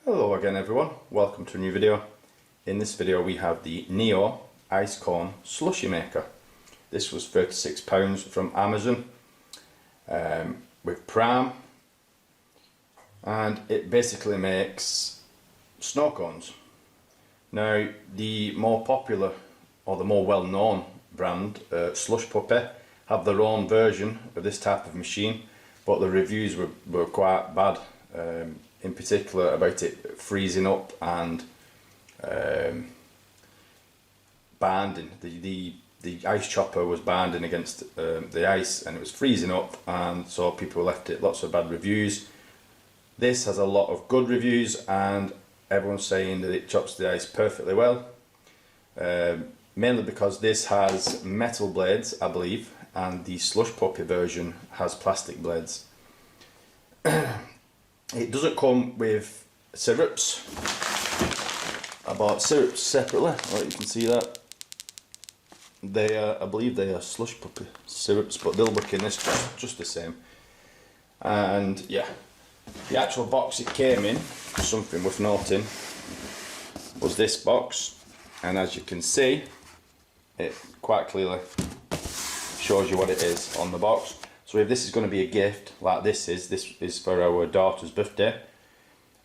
Hello again everyone, welcome to a new video. In this video we have the Neo Ice Cone Slushy Maker. This was £36 from Amazon with Prime, and it basically makes snow cones. Now the more popular or the more well-known brand, Slush Puppy, have their own version of this type of machine, but the reviews were quite bad. In particular about it freezing up and binding. The ice chopper was binding against the ice and it was freezing up, and so people left it lots of bad reviews. This has a lot of good reviews and everyone's saying that it chops the ice perfectly well, mainly because this has metal blades, I believe, and the Slush Puppy version has plastic blades. It doesn't come with syrups. I bought syrups separately, you can see that. They are, I believe they are Slush Puppy syrups, but they'll work in this just the same. And yeah, the actual box it came in, something worth noting, was this box. And as you can see, it quite clearly shows you what it is on the box. So if this is going to be a gift, like this is for our daughter's birthday,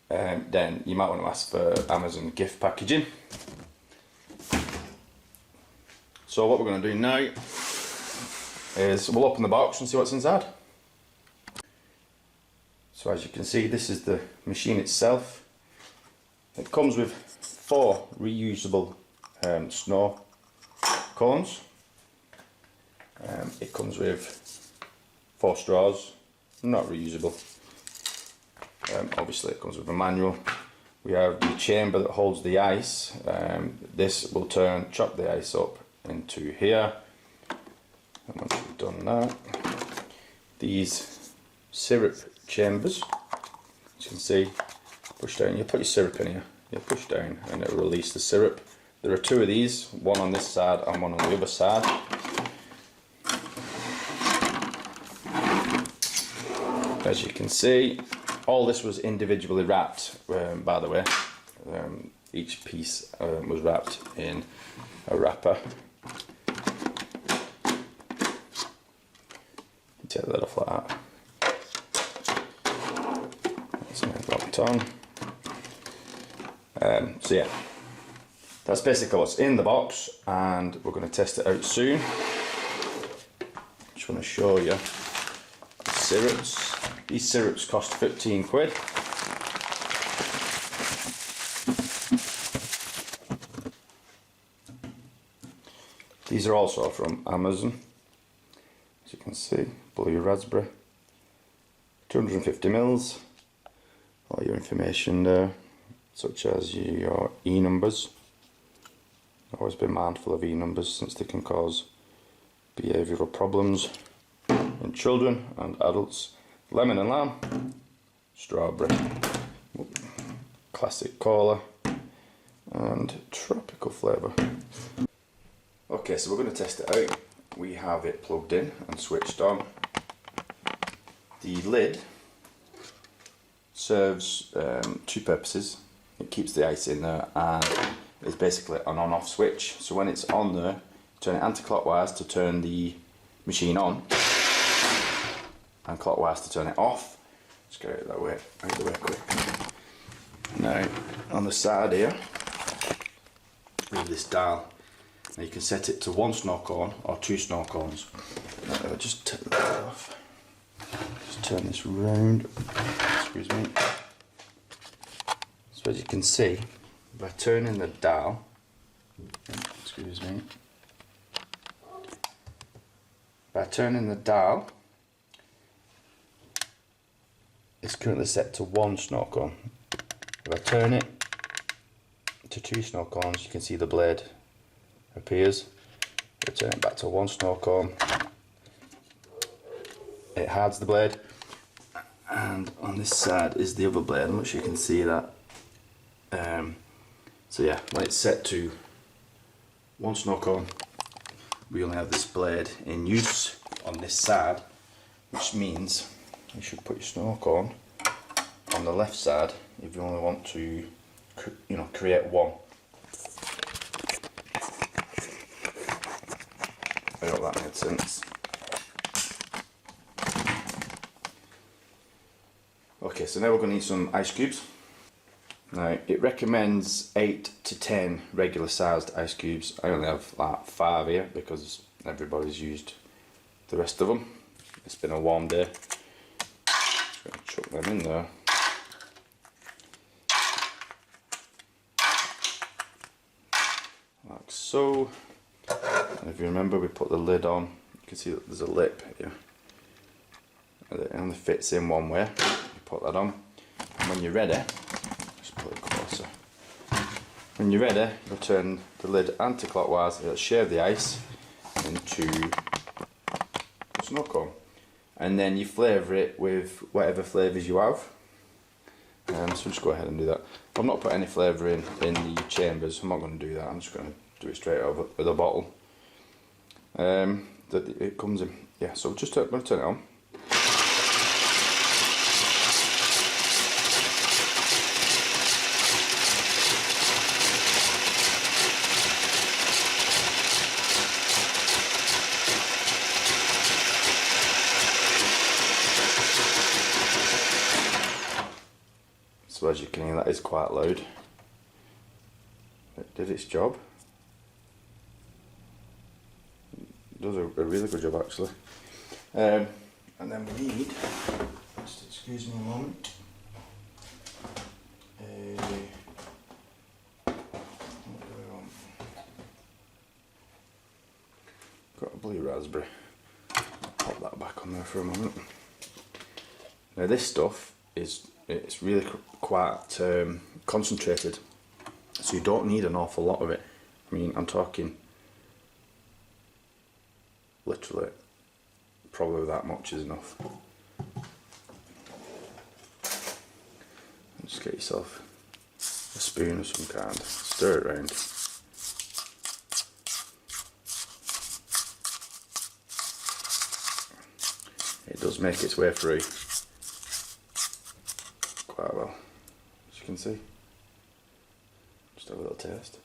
then you might want to ask for Amazon gift packaging. So what we're going to do now is we'll open the box and see what's inside. So as you can see, this is the machine itself. It comes with 4 reusable snow cones. It comes with 4 straws, not reusable. Obviously it comes with a manual. We have the chamber that holds the ice. This will chop the ice up into here. And once you've done that, these syrup chambers, as you can see, push down, you put your syrup in here, you push down and it will release the syrup. There are 2 of these, one on this side and one on the other side. As you can see, all this was individually wrapped, by the way. Each piece was wrapped in a wrapper. Take that off like that. That's now locked on. So yeah, that's basically what's in the box, and we're going to test it out soon. Just want to show you the syrups. These syrups cost 15 quid. These are also from Amazon. As you can see, blue raspberry, 250 mils. All your information there, such as your E numbers. Always be mindful of E numbers since they can cause behavioural problems in children and adults. Lemon and lime, strawberry, classic cola, and tropical flavour. Okay, so we're going to test it out. We have it plugged in and switched on. The lid serves 2 purposes. It keeps the ice in there and it's basically an on-off switch. So when it's on there, turn it anti-clockwise to turn the machine on, and clockwise to turn it off. Just get it out of the way quick. Now on the side here we have this dial. Now you can set it to 1 snow cone or 2 snow cones. Just take that off. Just turn this round. Excuse me. So as you can see, by turning the dial, excuse me, by turning the dial, it's currently set to 1 snow cone. If I turn it to 2 snow cones, you can see the blade appears. If I turn it back to 1 snow cone, it hides the blade. And on this side is the other blade. I'm not sure you can see that. So yeah, when it's set to 1 snow cone, we only have this blade in use on this side, which means you should put your snow cone on the left side if you only want to, you know, create one. I hope that made sense. Okay, so now we're going to need some ice cubes. Now, it recommends 8 to 10 regular sized ice cubes. I only have like 5 here because everybody's used the rest of them. It's been a warm day. Just going to chuck them in there. Like so. And if you remember, we put the lid on. You can see that there's a lip here. It only fits in one way. You put that on. And when you're ready, just put it closer. When you're ready, you'll turn the lid anti-clockwise. It'll shave the ice into a snow cone. And then you flavour it with whatever flavours you have. So just go ahead and do that. I've not put any flavouring in the chambers. I'm not going to do that. I'm just going to do it straight over with a bottle. That it comes in. Yeah. So just I'm going to turn it on. So as you can hear, that is quite loud. It did its job. It does a really good job actually. And then we need, just excuse me a moment. What do we want? Got a blue raspberry. I'll pop that back on there for a moment. Now this stuff it's really quite concentrated, so you don't need an awful lot of it. I mean, I'm talking literally probably that much is enough. Just get yourself a spoon of some kind, stir it around. It does make its way through quite well, as you can see. Just have a little taste.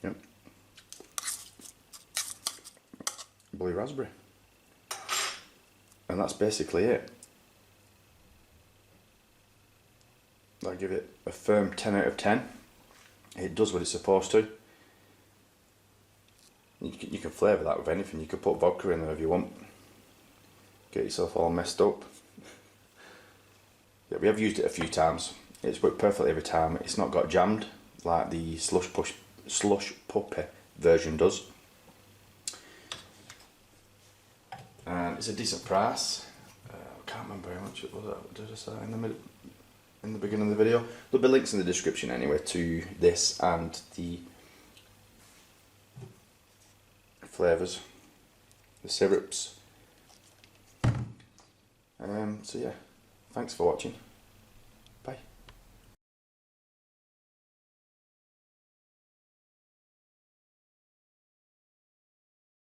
Yep. Blue raspberry. And that's basically it. I give it a firm 10 out of 10. It does what it's supposed to. You can flavour that with anything. You could put vodka in there if you want. Get yourself all messed up. Yeah, we have used it a few times. It's worked perfectly every time. It's not got jammed like the slush puppy version does. And it's a decent price. I can't remember how much it was. Did I say in the beginning of the video? There'll be links in the description anyway to this and the flavours, the syrups. So yeah, thanks for watching.